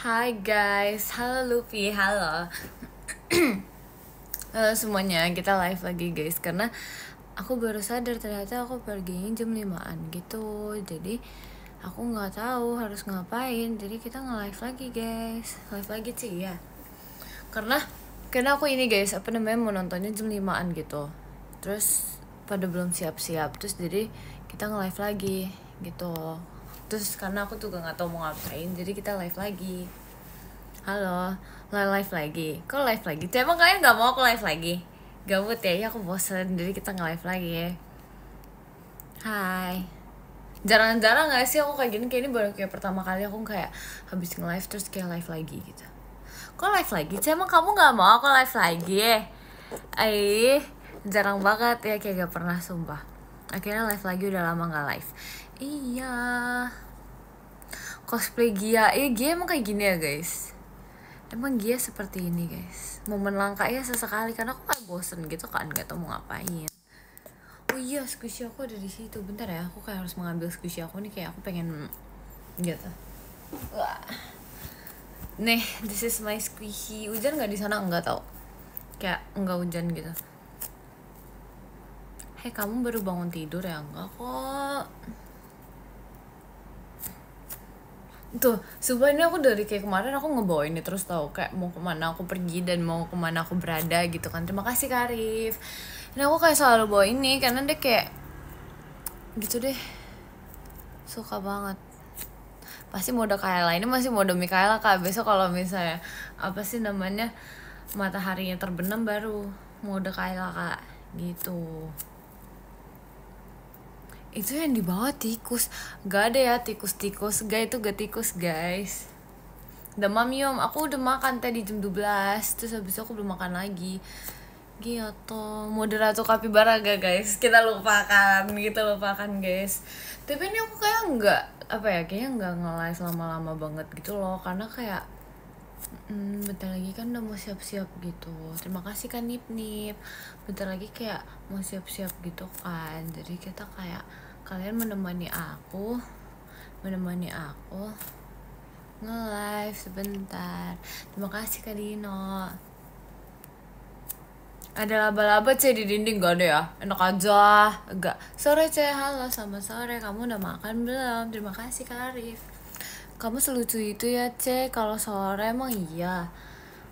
Hai guys, halo Luffy, halo. Halo semuanya, kita live lagi guys. Karena aku baru sadar ternyata aku perginya jam 5-an gitu. Jadi aku gak tahu harus ngapain. Jadi kita nge-live lagi guys. Live lagi sih ya. Karena aku ini guys, mau nontonnya jam 5-an gitu. Terus pada belum siap-siap. Terus jadi kita nge-live lagi gitu. Terus karena aku juga gak tahu mau ngapain, jadi kita live lagi. Halo, live lagi. Kok live lagi? Tuh, emang kalian gak mau aku live lagi? Gabut ya? Ya aku bosen, jadi kita nge-live lagi ya. Hai. Jarang-jarang gak sih aku kayak gini? Kayak ini baru kayak pertama kali aku kayak habis nge-live terus kayak live lagi gitu. Kok live lagi? Tuh, emang kamu gak mau aku live lagi ya? Jarang banget ya, kayak gak pernah sumpah. Akhirnya live lagi, udah lama gak live. Iya. Cosplay Gia. Gia emang kayak gini ya guys. Emang Gia seperti ini guys. Momen langkanya sesekali karena aku kayak bosen gitu kan, gak tau mau ngapain. Oh iya, squishy aku ada di situ. Bentar ya, aku kayak harus mengambil squishy aku nih, kayak aku pengen gitu. Wah. Nih, this is my squishy. Hujan nggak di sana? Enggak tau. Kayak enggak hujan gitu. Hei, kamu baru bangun tidur ya? Enggak kok. Tuh, sebenarnya aku dari kayak kemarin aku ngebawa ini terus tahu kayak mau kemana aku pergi dan mau kemana aku berada gitu kan. Terima kasih Kak Arif. Nah aku kayak selalu bawa ini karena dia kayak gitu deh, suka banget. Pasti mode Kaela, ini masih mode Mikaela Kak. Besok kalau misalnya apa sih namanya mataharinya terbenam baru mode Kaela Kak gitu. Itu yang dibawa tikus. Gak ada ya tikus-tikus. Gak, itu gak tikus guys. Demam yum. Aku udah makan tadi jam 12. Terus habis itu aku belum makan lagi. Gitu. Moderator kapibara gak guys? Kita lupakan guys. Tapi ini aku kayak enggak, apa ya, kayaknya enggak nge-live lama-lama banget gitu loh. Karena kayak bentar lagi kan udah mau siap-siap gitu. Terima kasih kan Nip. Bentar lagi kayak mau siap-siap gitu kan. Jadi kita kayak kalian menemani aku nge-live sebentar. Terima kasih Kak Dino. Ada laba-laba C di dinding? Gak ada ya? Enak aja. Enggak. Sore C, halo, sama sore. Kamu udah makan belum? Terima kasih Kak Arif. Kamu selucu itu ya C. Kalau sore emang iya.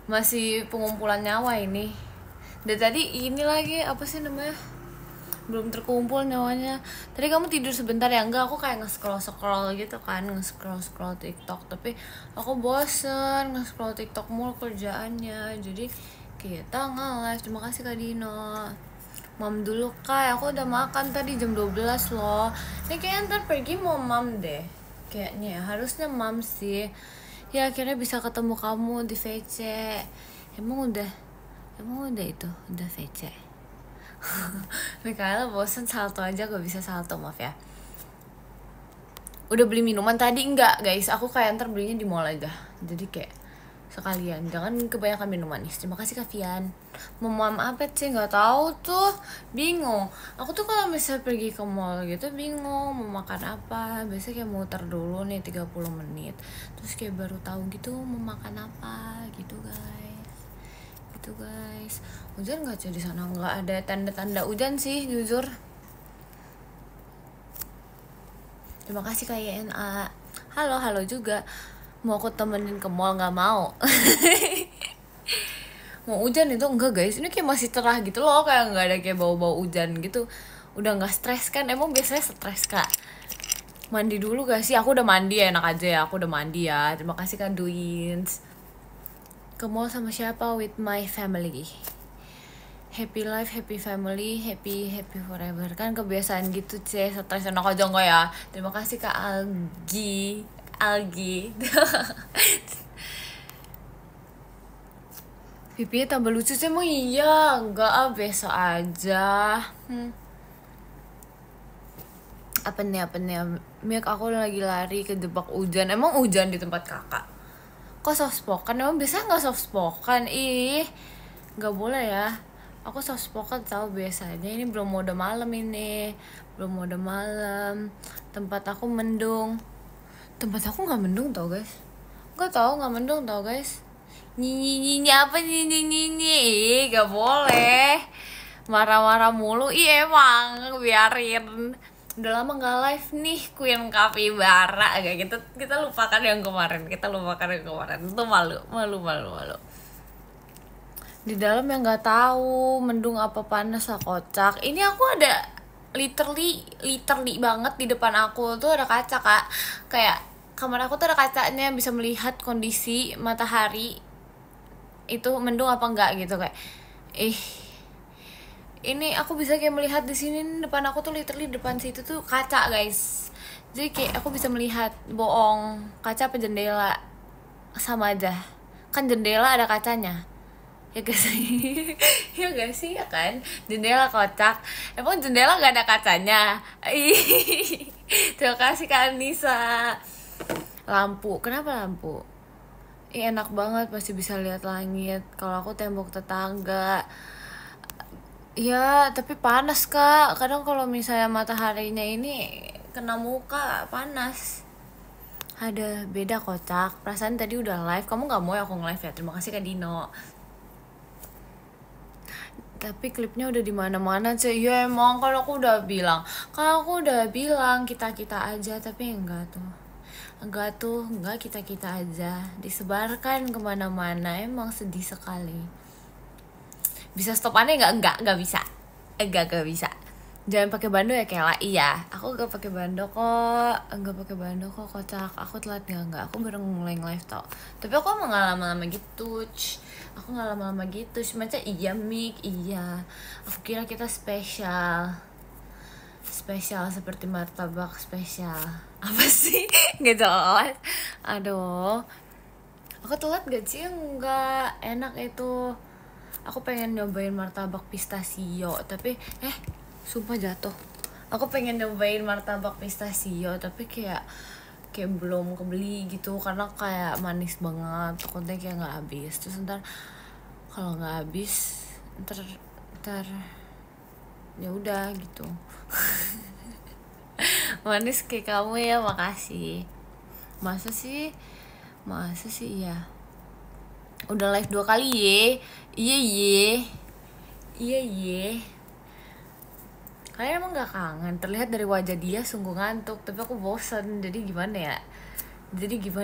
Masih pengumpulan nyawa ini. Dan tadi ini lagi apa sih namanya, belum terkumpul nyawanya. Tadi kamu tidur sebentar ya? Enggak, aku kayak nge-scroll gitu kan, nge-scroll TikTok. Tapi aku bosen nge-scroll TikTok mulu kerjaannya. Jadi kita nge-live. Terima kasih Kak Dino. Mam dulu Kak, aku udah makan tadi jam 12 loh. Ini kayaknya ntar pergi mau mam deh. Kayaknya harusnya mam sih. Ya akhirnya bisa ketemu kamu di VC. Emang udah itu, udah VC. Mikaela bosen salto aja, gak bisa salto, maaf ya. Udah beli minuman tadi? Enggak guys, aku kayak ntar belinya di mall aja. Jadi kayak sekalian, jangan kebanyakan minum manis. Terima kasih Kak Fian. Mau apa sih, nggak tahu tuh, bingung. Aku tuh kalau misalnya pergi ke mall gitu bingung mau makan apa. Biasanya kayak muter dulu nih 30 menit, terus kayak baru tahu gitu mau makan apa gitu guys. Hujan nggak sih di sana? Nggak ada tanda-tanda hujan sih jujur. Terima kasih Kak YNA. Halo juga. Mau aku temenin ke mall? Nggak mau. Mau hujan itu enggak guys, ini kayak masih cerah gitu loh, kayak nggak ada kayak bau-bau hujan gitu. Udah nggak stres kan? Emang biasanya stres Kak. Mandi dulu gak sih? Aku udah mandi ya, enak aja ya, aku udah mandi ya. Terima kasih Kak Duins. Ke mall sama siapa? With my family. Happy life, happy family, happy forever. Kan kebiasaan gitu sih, stres enak aja enggak ya? Terima kasih Kak Algi. Pipinya tambah lucu sih, emang iya? Enggak, biasa aja. Apa nih Mik, aku lagi lari kejebak hujan. Emang hujan di tempat kakak? Kok soft spoken? Emang biasanya gak soft spoken? Ih, gak boleh ya. Aku soft spoken tau biasanya. Ini belum mode malam ini. Tempat aku mendung. Tempat aku gak mendung tau guys. Gak tau, nggak mendung tau guys. Nyi apa nyi, gak boleh marah-marah mulu. Iya emang, biarin. Udah lama nggak live nih Queen Capybara. Agak kita lupakan yang kemarin, itu malu. Di dalam yang nggak tahu mendung apa panas lah, kocak. Ini aku ada literally banget di depan aku tuh ada kaca, Kak. Kayak kamar aku tuh ada kacanya, bisa melihat kondisi matahari itu mendung apa enggak gitu. Kayak ini aku bisa kayak melihat di sini depan aku tuh literally depan situ tuh kaca guys. Jadi kayak aku bisa melihat, bohong, kaca apa jendela sama aja kan, jendela ada kacanya ya gak sih? Ya gak sih, ya kan, jendela kocak, emang jendela gak ada kacanya. Terima kasih Kak Nisa. Lampu, kenapa lampu? Enak banget, pasti bisa lihat langit. Kalau aku tembok tetangga. Ya tapi panas Kak, kadang kalau misalnya mataharinya ini kena muka panas. Ada beda, kocak. Perasaan tadi udah live, kamu gak mau ya aku nge-live ya? Terima kasih Kak Dino. Tapi klipnya udah di mana-mana cuy. Ya emang, kalau aku udah bilang kita aja, tapi enggak kita aja, disebarkan kemana-mana. Emang sedih sekali. Bisa stop aneh nggak bisa. Enggak bisa. Jangan pakai bando ya Kela. Iya, aku gak pakai bando kok. Kocak. Aku telat enggak. Aku baru mulai live tau. Tapi aku emang gak lama-lama gitu. Macam iya Mik, iya. Aku kira kita spesial seperti martabak spesial. Apa sih? Gak jelas. Aduh. Aku telat gak sih? Enggak, enak itu. Aku pengen nyobain martabak pistasio, tapi sumpah jatuh. Aku pengen nyobain martabak pistasio, tapi kayak belum kebeli gitu, karena kayak manis banget. Takutnya kayak nggak habis. Terus ntar kalau nggak habis, ntar ya udah gitu. Manis kayak kamu ya, makasih. Masa sih ya. Udah live 2 kali ye. Iya. Kalian emang gak kangen? Terlihat dari wajah dia sungguh ngantuk, tapi aku bosan. Jadi gimana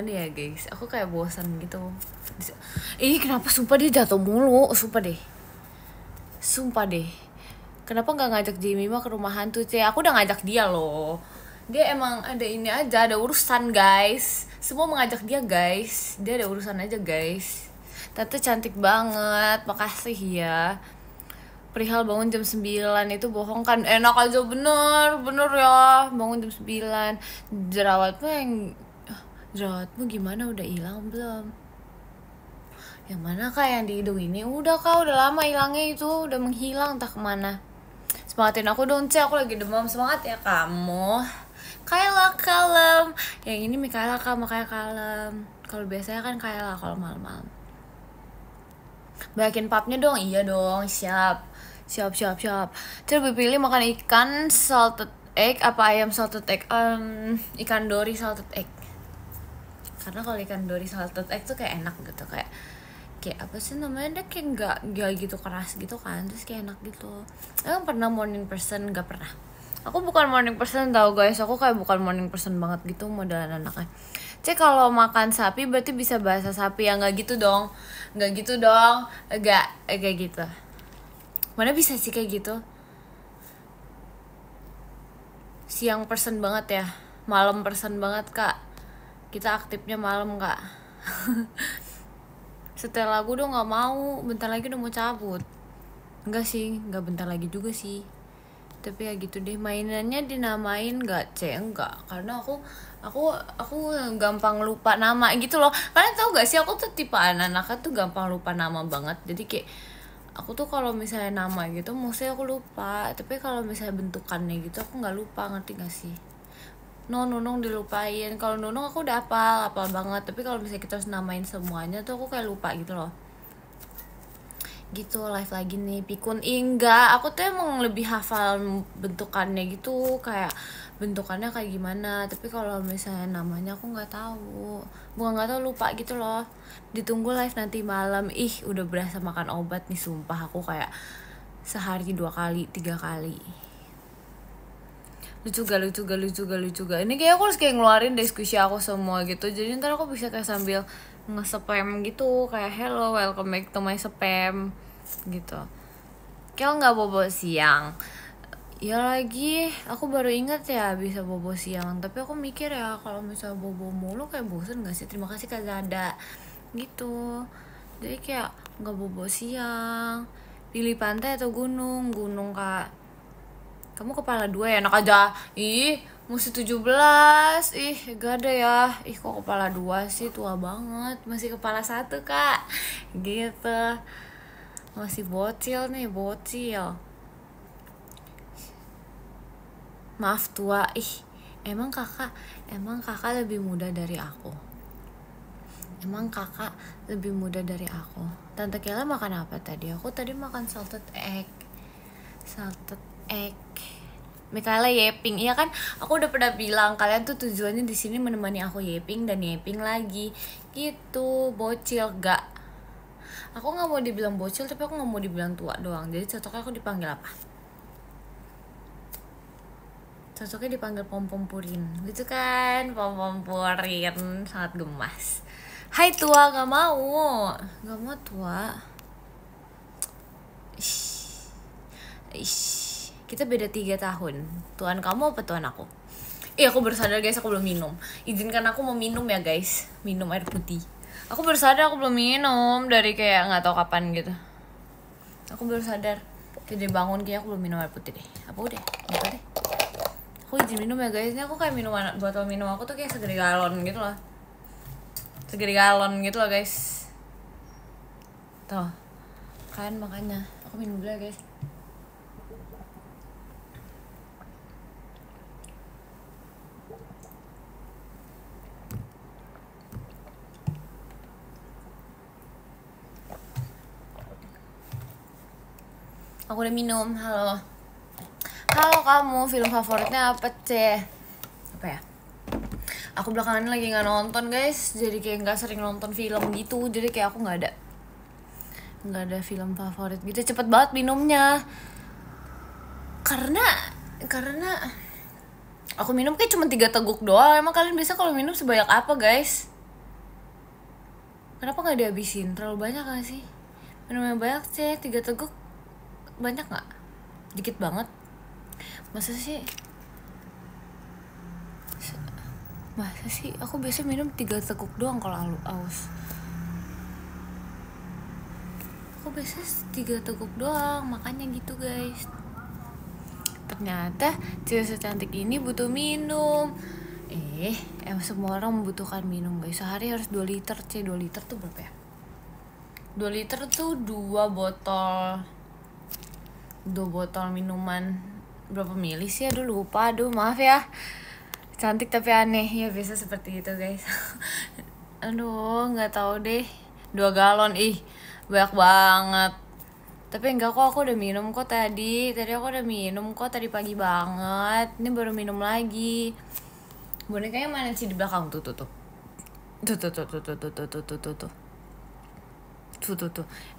ya guys? Aku kayak bosan gitu. Kenapa sumpah dia jatuh mulu? Sumpah deh. Kenapa gak ngajak Jamie mah ke rumah hantu? Aku udah ngajak dia loh. Dia emang ada ini aja, ada urusan guys. Semua mengajak dia guys. Dia ada urusan aja guys. Tante cantik banget, makasih ya. Perihal bangun jam 9 itu bohong kan? Enak aja, bener ya. Bangun jam 9. Jerawatmu gimana, udah hilang belum? Yang mana Kak, yang di hidung ini? Udah Kak, udah lama hilangnya itu. Udah menghilang entah kemana. Semangatin aku dong aku lagi demam. Semangat ya kamu. Kayla kalem. Yang ini Mikaela Kak, makanya kalem. Kalau biasanya kan Kayla kalau malam-malam. Banyakin papnya dong. Iya dong, siap. Coba pilih makan ikan salted egg apa ayam salted egg? Ikan dori salted egg. Karena kalau ikan dori salted egg tuh kayak enak gitu, kayak apa sih namanya, dia kayak nggak gitu keras gitu kan, terus kayak enak gitu. Emang pernah morning person? Nggak pernah. Aku bukan morning person tau guys. Aku kayak bukan morning person banget gitu modelan anaknya. Kalau makan sapi berarti bisa bahasa sapi ya? Nggak gitu dong. Nggak gitu. Mana bisa sih kayak gitu? Siang person banget ya, malam person banget Kak. Kita aktifnya malam Kak. Setel lagu dong, nggak mau. Bentar lagi udah mau cabut. Enggak sih, nggak bentar lagi juga sih. Tapi ya gitu deh, mainannya dinamain nggak enggak, karena aku gampang lupa nama gitu loh. Kalian tau gak sih, aku tuh tipe anak-anaknya tuh gampang lupa nama banget. Jadi kayak aku tuh kalau misalnya nama gitu mostly aku lupa, tapi kalau misalnya bentukannya gitu aku nggak lupa, ngerti gak sih? Nunung dilupain. Kalau Nunung aku udah hafal banget, tapi kalau misalnya kita harus namain semuanya tuh aku kayak lupa gitu loh. Gitu, live lagi nih Pikun. Enggak, aku tuh emang lebih hafal bentukannya gitu, kayak bentukannya kayak gimana. Tapi kalau misalnya namanya aku nggak tahu, bukan nggak tahu, lupa gitu loh. Ditunggu live nanti malam. Ih, udah berasa makan obat nih, sumpah. Aku kayak sehari 2 kali 3 kali. Lucu gak ini kayak aku harus kayak ngeluarin diskusi aku semua gitu, jadi ntar aku bisa kayak sambil nge-spam gitu, kayak hello welcome back to my spam gitu. Kayak nggak bobo siang ya, lagi aku baru ingat ya bisa bobo siang. Tapi aku mikir ya, kalau misalnya bobo mulu kayak bosen gak sih. Terima kasih Kak Zada gitu. Jadi kayak nggak bobo siang. Pilih pantai atau gunung? Gunung Kak. Kamu kepala 2 ya, enak aja. Ih, mesti 17. Ih, gak ada ya. Ih, kok kepala 2 sih, tua banget. Masih kepala 1 Kak. Gitu. Masih bocil nih, bocil. Maaf tua. Ih, emang kakak lebih muda dari aku. Tante Kela makan apa tadi? Aku tadi makan salted egg. Mikaela yeping, iya kan? Aku udah pernah bilang kalian tuh tujuannya di sini menemani aku yeping dan yeping lagi, gitu. Bocil gak? Aku nggak mau dibilang bocil, tapi aku nggak mau dibilang tua doang. Jadi cocoknya aku dipanggil apa? Cocoknya dipanggil pom-pom purin, gitu kan? Pom-pom purin sangat gemas. Hai tua, nggak mau tua. Kita beda 3 tahun. Tuan kamu apa tuan aku? Aku baru sadar guys, aku belum minum. Izinkan aku mau minum ya guys. Minum air putih. Aku baru sadar aku belum minum dari kayak nggak tahu kapan gitu. Aku baru sadar. Jadi bangun kayak aku belum minum air putih deh. Apa udah? Apa deh? Aku izin minum ya guys. Ini aku kayak botol minum aku tuh kayak segede galon gitu loh. Guys. Tuh. Kan makanya aku minum dulu ya guys. Aku udah minum. Halo kamu, film favoritnya apa Ceh? Apa ya? Aku belakangan lagi nggak nonton guys, jadi kayak nggak sering nonton film gitu. Jadi kayak aku nggak ada film favorit gitu. Cepet banget minumnya. Karena aku minum kayak cuma 3 teguk doang. Emang kalian biasa kalau minum sebanyak apa guys? Kenapa nggak dihabisin? Terlalu banyak gak sih? Minumnya banyak Ceh, 3 teguk banyak nggak? Dikit banget. Masa sih aku biasa minum 3 teguk doang kalau aus. Aku biasa 3 teguk doang, makanya gitu guys. Ternyata cewek secantik ini butuh minum. Semua orang membutuhkan minum guys. Sehari harus 2 liter. 2 liter tuh berapa ya? 2 liter tuh 2 botol minuman. Berapa mili sih? Lupa. Maaf ya. Cantik tapi aneh. Ya biasa seperti itu guys. Nggak tahu deh. 2 galon. Banyak banget. Tapi enggak kok, aku udah minum kok tadi. Aku udah minum kok tadi pagi banget. Ini baru minum lagi. Bonekanya mana sih di belakang? Tuh.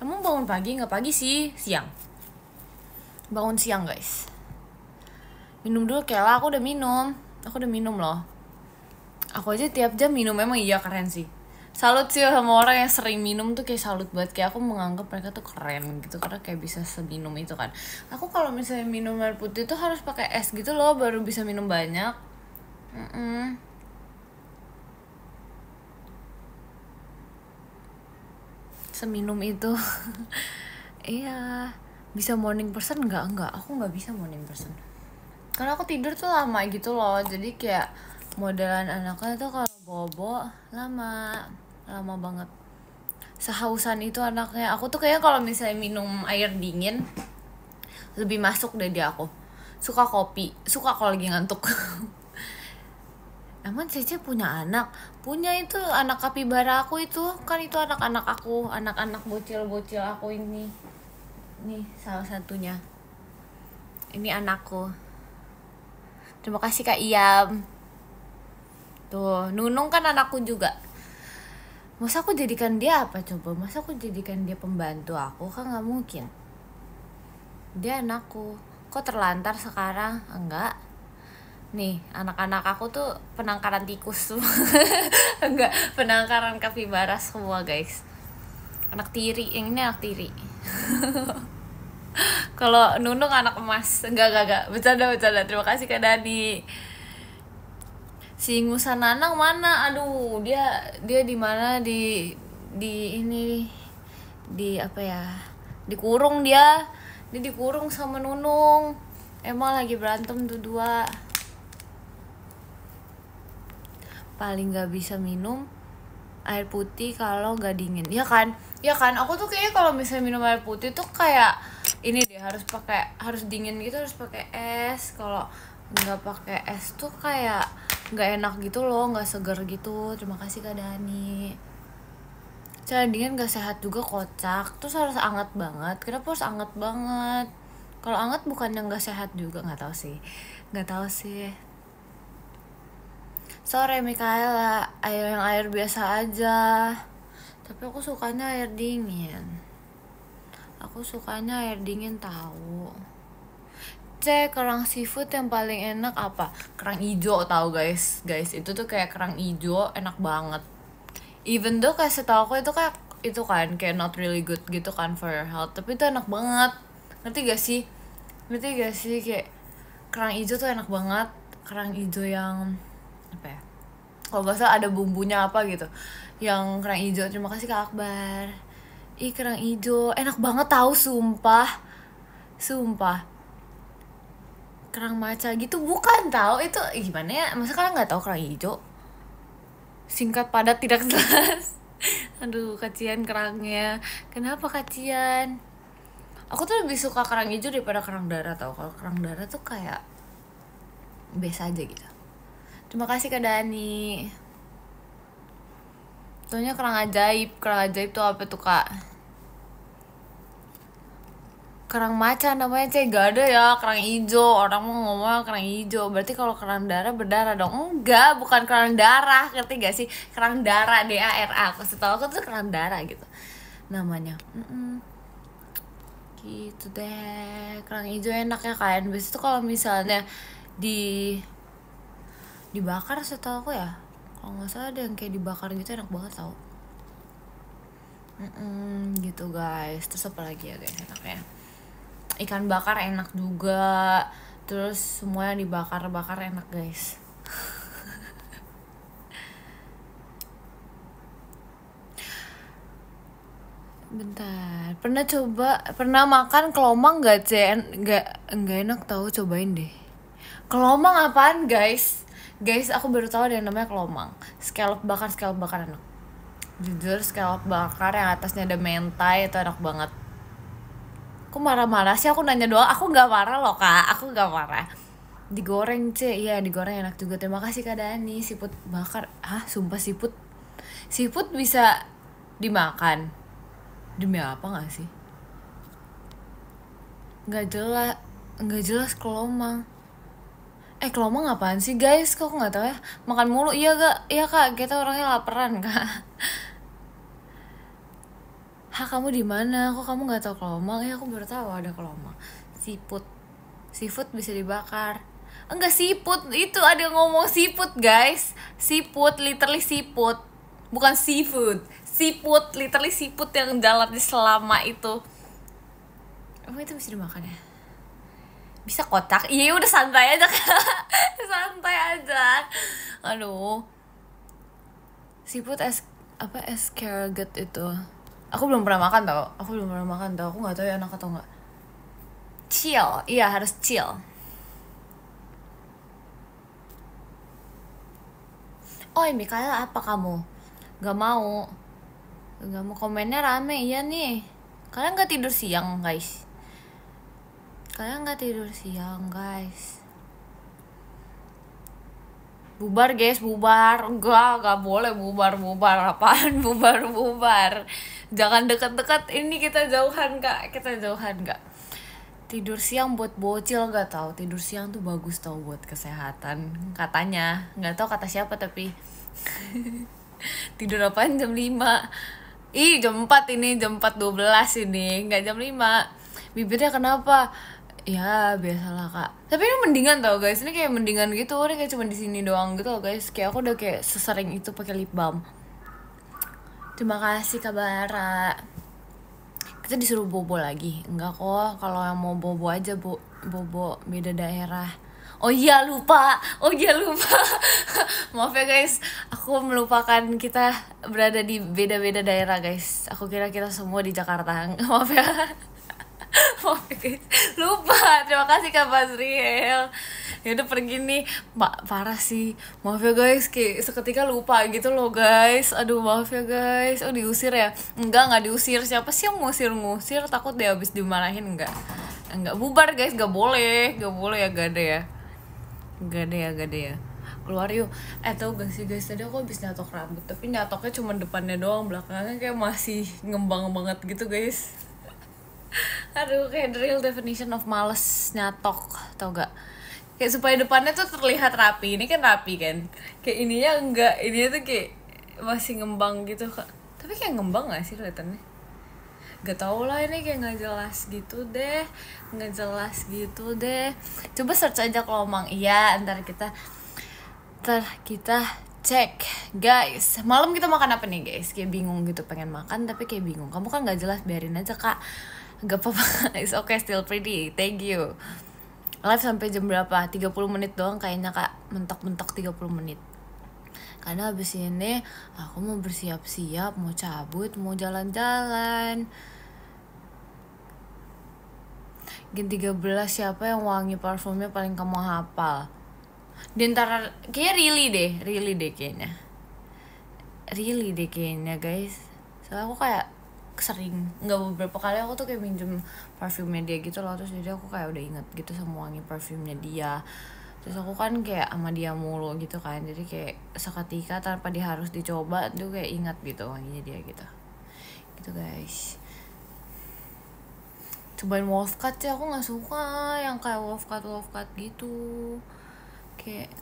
Emang bangun pagi? Nggak pagi sih, siang. Bangun siang guys. Minum dulu Kela, aku udah minum loh. Aku aja tiap jam minum, emang iya keren sih. Salut sih sama orang yang sering minum tuh, kayak salut banget. Kayak aku menganggap mereka tuh keren gitu, karena kayak bisa seminum itu kan. Aku kalau misalnya minum air putih tuh harus pakai es gitu loh, baru bisa minum banyak. Seminum itu. Iya. Bisa morning person enggak? Aku nggak bisa morning person. Karena aku tidur tuh lama gitu loh. Jadi kayak modelan anaknya tuh kalau bobo lama banget. Sehausan itu anaknya. Aku tuh kayaknya kalau misalnya minum air dingin lebih masuk deh di aku. Suka kopi, suka kalau lagi ngantuk. Emang Cece punya anak? Punya, itu anak kapibara aku itu. Kan itu anak-anak aku, anak-anak bocil-bocil aku ini. Nih salah satunya. Ini anakku. Terima kasih Kak Iyam. Tuh, Nunung kan anakku juga. Masa aku jadikan dia apa coba? Masa aku jadikan dia pembantu aku? Kan gak mungkin. Dia anakku. Kok terlantar sekarang? Enggak. Nih, anak-anak aku tuh penangkaran tikus tuh. Enggak, penangkaran kapibara semua guys. Anak tiri, yang ini anak tiri. Kalau Nunung anak emas. Enggak. Bercanda. Terima kasih Kak Dani. Si Ngusa Nanang mana? Aduh, dia di mana? Di ini, di apa ya? Dikurung dia. Dia dikurung sama Nunung. Emang lagi berantem tuh dua. Paling gak bisa minum air putih kalau nggak dingin. Ya kan aku tuh kayaknya kalau misalnya minum air putih tuh kayak ini deh, harus dingin gitu, harus pakai es. Kalau nggak pakai es tuh kayak nggak enak gitu loh, nggak seger gitu. Terima kasih Kak Dani. Cara dingin gak sehat juga, kocak. Terus harus anget banget. Kenapa harus anget banget? Kalau anget bukan yang gak sehat juga. Nggak tahu sih. Sore Mikaela, air biasa aja. Tapi aku sukanya air dingin. Tahu. Kerang seafood yang paling enak apa? Kerang ijo tahu guys. Itu tuh kayak kerang ijo enak banget. Even though kayak setahu aku itu kan kayak not really good gitu kan for your health, tapi itu enak banget. Ngerti gak sih kayak kerang ijo tuh enak banget. Kerang ijo yang apa ya? Kalau gak salah ada bumbunya apa gitu. Yang kerang ijo. Terima kasih Kak Akbar. Kerang ijo enak banget tahu, sumpah. Kerang maca gitu bukan tahu, itu gimana ya? Masa kalian nggak tahu kerang ijo? Singkat padat tidak jelas. Aduh, kasihan kerangnya. Kenapa kasihan? Aku tuh lebih suka kerang ijo daripada kerang darah tau. Kalau kerang darah tuh kayak biasa aja gitu. Terima kasih Kak Dani. Soalnya kerang ajaib tuh apa tuh Kak? Kerang macan namanya gak ada ya kerang hijau. Orang mau ngomong kerang hijau, berarti kalau kerang darah berdarah dong. Enggak, bukan kerang darah, ngerti gak sih? Kerang darah, DARA. Setahu aku tuh kerang darah gitu namanya. Gitu deh. Kerang hijau enak ya kan. Biasanya tuh kalau misalnya dibakar, setahu aku ya, kalau nggak salah ada yang kayak dibakar gitu, enak banget tau. Gitu guys. Terus apa lagi ya guys enaknya? Ikan bakar enak juga. Terus semua yang dibakar enak guys. Bentar, pernah makan kelomang gak Enggak enak tahu, cobain deh. Kelomang apaan guys, aku baru tahu ada yang namanya kelomang. Scallop bakar enak. Jujur scallop bakar yang atasnya ada mentai itu enak banget. Aku marah-marah sih, aku nanya doang. Aku gak marah loh Kak, aku gak marah. Digoreng iya digoreng enak juga. Terima kasih Kak Dani. Siput bakar, sumpah siput bisa dimakan? Demi apa gak sih? Gak jelas kelomang. Kelomang apaan sih guys? Kok aku gak tahu ya? Makan mulu, iya Kak, kita orangnya laparan Kak. Kamu di mana? Kok kamu nggak tahu kelomang? Aku baru tahu ada kelomang. Seafood bisa dibakar. Enggak, seafood itu ada yang ngomong seafood guys. Seafood, literally seafood, bukan seafood. Seafood, literally seafood yang jalan di selama itu. Emang itu bisa dimakan ya? Bisa kotak? Iya udah santai aja santai aja. Aduh. Seafood escargot itu. Aku belum pernah makan tau. Aku nggak tahu ya enak atau nggak. Chill, iya harus chill. Mikaela, apa kamu? Gak mau komennya rame. Iya nih. Kalian nggak tidur siang guys. Bubar guys, bubar. Enggak boleh bubar. Apaan bubar? Jangan dekat-dekat, ini kita jauhan Kak. tidur siang buat bocil, gak tahu tidur siang tuh bagus tau buat kesehatan katanya, nggak tahu kata siapa tapi tidur apaan jam 5? Ih jam 4 ini, jam 4:12 ini, nggak jam 5. Bibirnya kenapa? Ya biasalah kak. Tapi ini mendingan tau guys, ini kayak mendingan gitu, ini kayak cuma di sini doang gitu loh guys. Kayak aku udah kayak sesering itu pakai lip balm. Terima kasih Kak Bara. Kita disuruh bobo lagi? Enggak kok, kalau yang mau bobo aja bobo beda daerah. Oh iya lupa. Maaf ya guys, aku melupakan kita berada di beda-beda daerah guys. Aku kira kita semua di Jakarta. Maaf ya. Maaf ya guys, lupa. Terima kasih Kak Basriel. Ya udah pergi nih, parah sih. Maaf ya guys, kayak seketika lupa gitu loh guys. Aduh maaf ya guys. Oh diusir ya? Enggak diusir. Siapa sih yang ngusir? Takut deh abis dimarahin. Enggak bubar guys, gak boleh ya, gak ada ya. Keluar yuk. Tau gak sih guys, tadi aku habis nyatok rambut, tapi nyatoknya cuma depannya doang, belakangnya kayak masih ngembang banget gitu guys. Aduh, kayak the real definition of males nyatok, tau gak? Kayak supaya depannya tuh terlihat rapi. Ini kan rapi kan, kayak ininya enggak, ininya tuh kayak masih ngembang gitu kak. Tapi kayak ngembang gak sih kelihatannya? Gak tau lah, ini kayak nggak jelas gitu deh. Coba search aja kalau Mang. Iya, ntar kita cek guys. Malam kita makan apa nih guys? Kayak bingung gitu, pengen makan tapi kayak bingung. Kamu kan nggak jelas, biarin aja kak. Gak apa-apa. It's okay, still pretty. Thank you. Live sampai jam berapa? 30 menit doang kayaknya kak. Mentok-mentok 30 menit. Karena habis ini aku mau bersiap-siap, mau cabut, mau jalan-jalan. Gen 13 siapa yang wangi parfumnya paling kamu hafal? Di antara kayak really deh kayaknya. Really deh kayaknya guys. Soalnya aku kayak sering, nggak beberapa kali aku tuh kayak minjem parfumnya dia gitu loh. Terus jadi aku kayak udah inget gitu sama wangi parfumnya dia. Terus aku kan kayak sama dia mulu gitu kan, jadi kayak seketika tanpa dia harus dicoba tuh kayak ingat gitu wanginya dia gitu guys. Cobain wolf cut sih, aku nggak suka yang kayak wolf cut gitu, kayak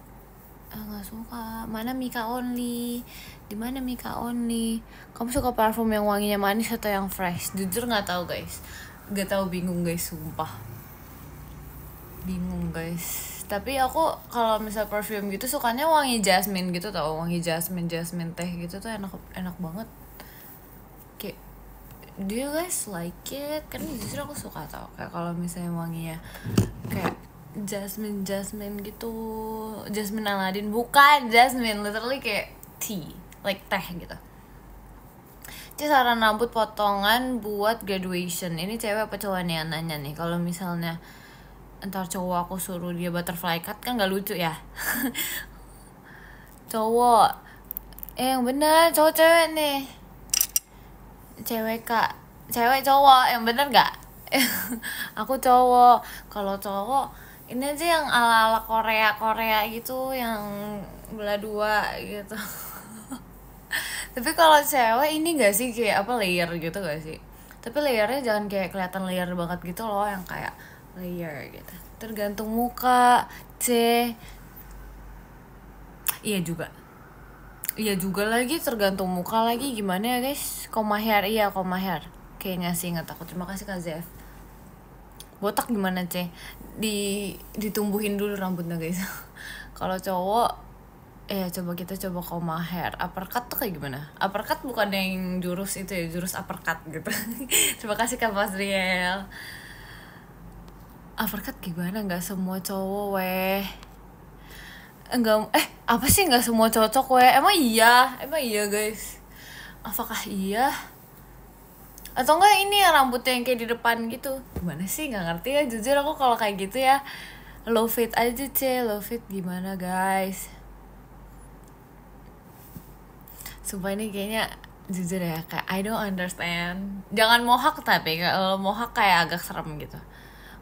nggak suka. Mana Mika Only? Di mana Mika Only? Kamu suka parfum yang wanginya manis atau yang fresh? Jujur nggak tahu guys, bingung guys, sumpah bingung guys. Tapi aku kalau misal parfum gitu sukanya wangi jasmine gitu tau, wangi jasmine teh gitu tuh enak banget. Kayak do you guys like it? Kan justru aku suka tau kayak kalau misalnya wanginya kayak jasmine gitu, jasmine Aladin, bukan jasmine, literally kayak tea, like teh gitu. Saran rambut potongan buat graduation. Ini cewek apa cowok nih yang nanya nih? Kalau misalnya entar cowok aku suruh dia butterfly cut kan gak lucu ya. Cowok yang bener, cowok cewek nih, cewek kak, cewek cowok yang bener gak? Aku cowok. Kalau cowok ini aja yang ala Korea gitu, yang belah dua gitu. Tapi kalau cewek ini gak sih kayak apa, layer gitu gak sih? Tapi layernya jangan kayak kelihatan layer banget gitu loh, yang kayak layer gitu. Tergantung muka. Iya juga lagi, tergantung muka lagi. Gimana ya guys? Koma hair kayaknya sih, nggak takut. Terima kasih Kak Zef. Botak gimana ditumbuhin dulu rambutnya guys. Kalau cowok kita coba koma hair. Uppercut tuh kayak gimana? Uppercut bukan yang jurus itu ya, jurus uppercut gitu. Terima kasih Kak Fasriel. Uppercut gimana? Nggak semua cowok enggak, apa sih nggak semua cocok emang iya guys, apakah iya atau enggak ini ya rambutnya yang kayak di depan gitu? Gimana sih, nggak ngerti ya jujur aku kalau kayak gitu ya. Low fit aja low fit gimana guys? Sumpah ini kayaknya jujur ya, kayak I don't understand. Jangan mohawk, tapi kalau mohawk kayak agak serem gitu.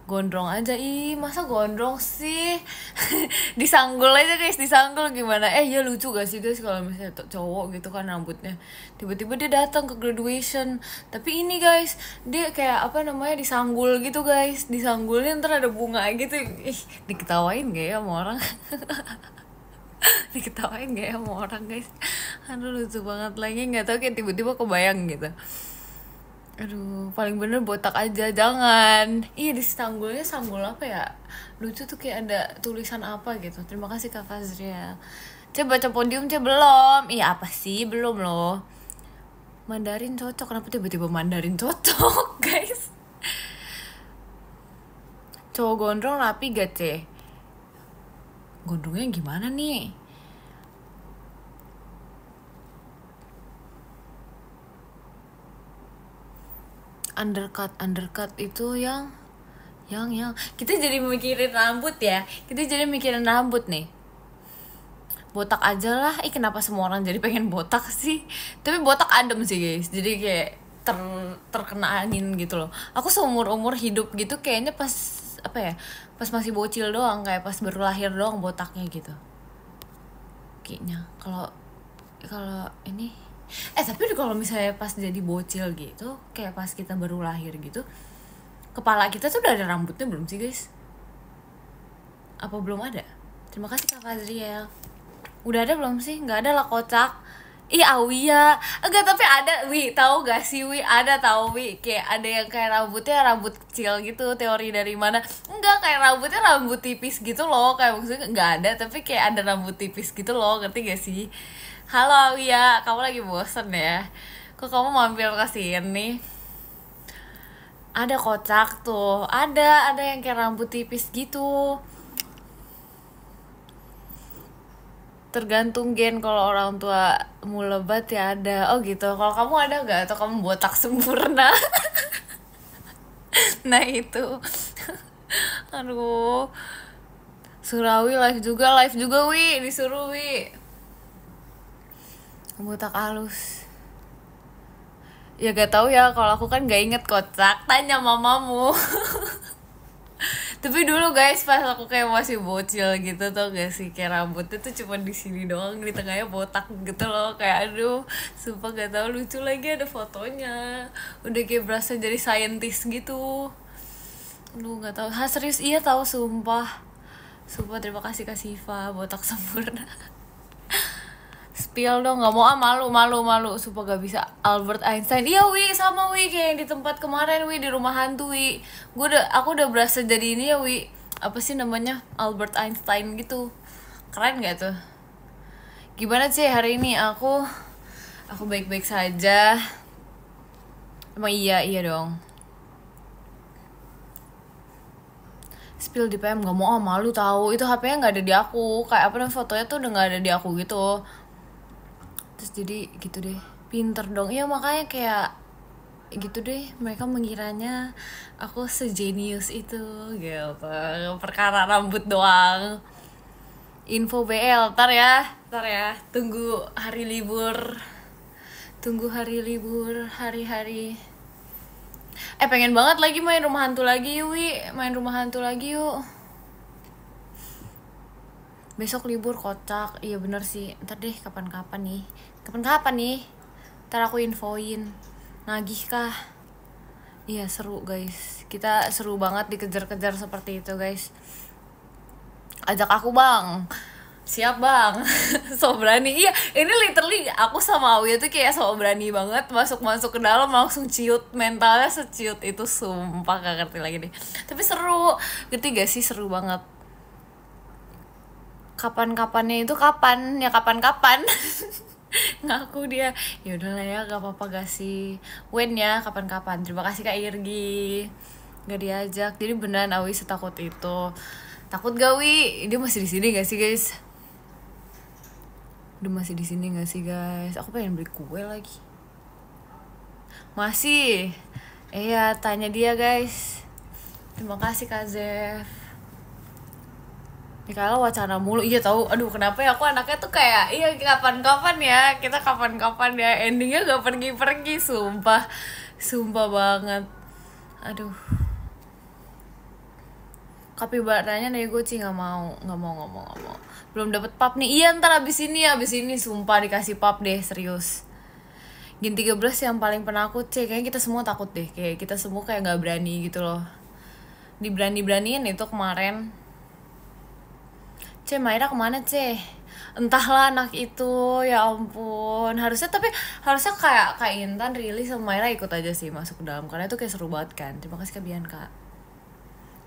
Gondrong aja, ih masa gondrong sih. Disanggul aja guys, disanggul gimana. Ya lucu gak sih guys kalau misalnya cowok gitu kan rambutnya tiba-tiba dia datang ke graduation, tapi ini guys dia kayak apa namanya disanggul gitu guys, disanggulnya ntar ada bunga gitu. Diketawain gak ya sama orang? Diketawain gak ya sama orang guys? Aduh lucu banget lagi, nggak tahu kayak tiba-tiba kebayang gitu. Aduh, paling bener botak aja, jangan. Disanggulnya sanggul apa ya? Lucu tuh kayak ada tulisan apa gitu. Terima kasih Kak Fazriel. Coba baca podium, belum? Apa sih? Belum loh. Mandarin cocok, kenapa tiba-tiba Mandarin cocok, guys? Cowok gondrong rapi gak, Ce? Gondrongnya gimana nih? Undercut itu yang kita jadi mikirin rambut ya, nih. Botak aja lah. Kenapa semua orang jadi pengen botak sih? Tapi botak adem sih guys, jadi kayak terkena angin gitu loh. Aku seumur hidup gitu kayaknya pas pas masih bocil doang, kayak pas baru lahir doang botaknya gitu kayaknya. Kalau ini tapi kalau misalnya pas jadi bocil gitu, kayak pas kita baru lahir gitu, kepala kita tuh udah ada rambutnya belum sih guys? Apa belum ada? Terima kasih Kak Fazriel. Udah ada belum sih? Nggak ada lah, kocak. Awia enggak, tapi ada Wi, tahu gak sih Wi? Ada tahu Wi, kayak ada yang kayak rambutnya rambut kecil gitu. Teori dari mana? Enggak, kayak rambutnya rambut tipis gitu loh, kayak maksudnya nggak ada tapi kayak ada rambut tipis gitu loh, ngerti gak sih? Halo Awia, kamu lagi bosen ya? Kok kamu mampir ke sini? Ada kocak tuh, ada yang kayak rambut tipis gitu. Tergantung gen, kalau orang tua mau lebat ya ada. Oh gitu. Kalau kamu ada gak? Atau kamu botak sempurna? Nah itu. Aduh. Surawi live juga Wi, disuruh Wi. Botak halus. Ya gak tahu ya, kalau aku kan gak inget, kocak. Tanya mamamu. Tapi dulu guys pas aku kayak masih bocil gitu tuh gak sih, kayak rambutnya tuh cuma di sini doang, di tengahnya botak gitu loh, kayak aduh sumpah gak tahu, lucu lagi ada fotonya, udah kayak berasa jadi scientist gitu. Aduh gak tahu, serius iya tahu, sumpah terima kasih Kak Siva, botak sempurna. Spill dong, nggak mau, malu sumpah gak bisa. Albert Einstein, iya Wi, sama Wi kayak yang di tempat kemarin Wi, di rumah hantu Wi. Aku udah berasa jadi ini ya Wi, apa sih namanya, Albert Einstein gitu. Keren gak tuh? Gimana sih hari ini? Aku baik-baik saja. Emang iya dong. Spill di PM, nggak mau, malu tahu, itu HP-nya nggak ada di aku, kayak apa namanya, fotonya tuh udah nggak ada di aku gitu. Terus jadi gitu deh, pinter dong. Iya makanya kayak gitu deh, mereka mengiranya aku sejenius itu gitu, perkara rambut doang. Info BL, ntar ya, tunggu hari libur, hari-hari. Pengen banget lagi main rumah hantu lagi yuk Wi, Besok libur, kocak. Iya bener sih, ntar deh kapan-kapan nih, ntar aku infoin. Nagih kah? Iya seru guys, kita seru banget dikejar-kejar seperti itu guys. Ajak aku bang, siap bang. So berani. Iya ini literally aku sama Awi tuh kayak so berani banget masuk ke dalam, langsung ciut, mentalnya seciut itu, sumpah gak ngerti lagi deh. Tapi seru, ngerti gak sih, seru banget. Kapan-kapannya itu kapan ngaku dia. Ya udahlah ya, gak apa-apa gak sih Wen ya, kapan-kapan. Terima kasih Kak Irgi, gak diajak. Jadi beneran Awi setakut itu. Takut gak Wi? Dia masih di sini gak sih guys? Aku pengen beli kue lagi. Masih. Iya tanya dia guys. Terima kasih Kak Zef. Kalau wacana mulu, iya tahu. Aduh kenapa ya, aku anaknya tuh kayak kapan-kapan ya, endingnya gak pergi-pergi, sumpah banget. Aduh Kapibaranya nego sih nggak mau. Belum dapet pap nih. Iya ntar abis ini sumpah dikasih pap deh serius. Gen 13 yang paling penakut sih, kayaknya kita semua takut deh, kayak kita semua kayak nggak berani gitu loh. Diberani-beraniin itu kemarin. Maira kemana entahlah anak itu, ya ampun. Harusnya kayak Intan, Rili sama Maira ikut aja sih masuk ke dalam, karena itu kayak seru banget kan. Terima kasih Kak Bianca,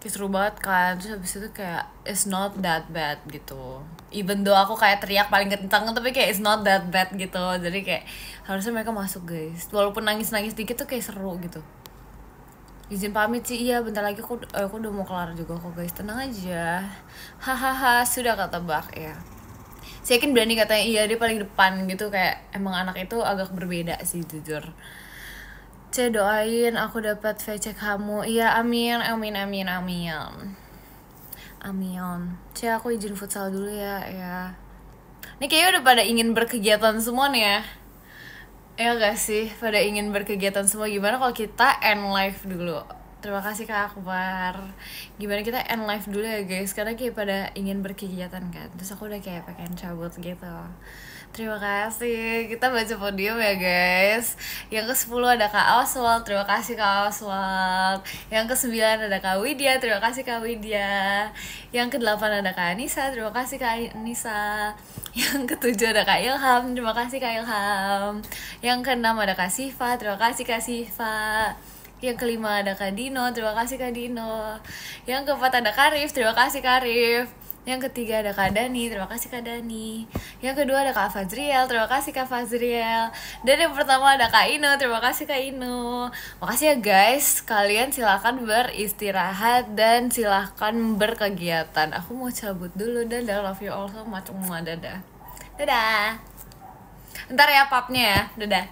kayak seru banget kan. Terus habis itu kayak it's not that bad gitu, even though aku kayak teriak paling kencang, tapi kayak it's not that bad gitu. Jadi kayak harusnya mereka masuk guys, walaupun nangis-nangis dikit tuh kayak seru gitu. Izin pamit sih, iya bentar lagi aku udah mau kelar juga kok guys, tenang aja. Hahaha, sudah ketebak ya. Saya yakin berani katanya, iya dia paling depan gitu, kayak emang anak itu agak berbeda sih jujur. Doain aku dapat VC kamu. Iya amin. Aku izin futsal dulu ya. Ini kayaknya udah pada ingin berkegiatan semua nih ya. Ya gak sih, pada ingin berkegiatan semua. Gimana kalau kita end live dulu? Terima kasih Kak Akbar. Gimana kita end live dulu ya guys, karena kayak pada ingin berkegiatan kan. Terus aku udah kayak pengen cabut gitu. Terima kasih. Kita baca podium ya guys. Yang ke-10 ada Kak Oswald. Terima kasih Kak Oswald. Yang ke-9 ada Kak Widya. Terima kasih Kak Widya. Yang ke-8 ada Kak Anissa. Terima kasih Kak Anissa. Yang ke-7 ada Kak Ilham. Terima kasih Kak Ilham. Yang ke-6 ada Kak Siva. Terima kasih Kak Siva. Yang ke-5 ada Kak Dino. Terima kasih Kak Dino. Yang ke-4 ada Kak Rif. Terima kasih Kak Rif. Yang ketiga ada Kak Dani, terima kasih Kak Dani. Yang kedua ada Kak Fazriel, terima kasih Kak Fazriel. Dan yang pertama ada Kak Ino, terima kasih Kak Ino. Makasih ya guys, kalian silahkan beristirahat dan silahkan berkegiatan. Aku mau cabut dulu, dadah, love you all so much, dadah. Dadah. Ntar ya papnya ya, dadah.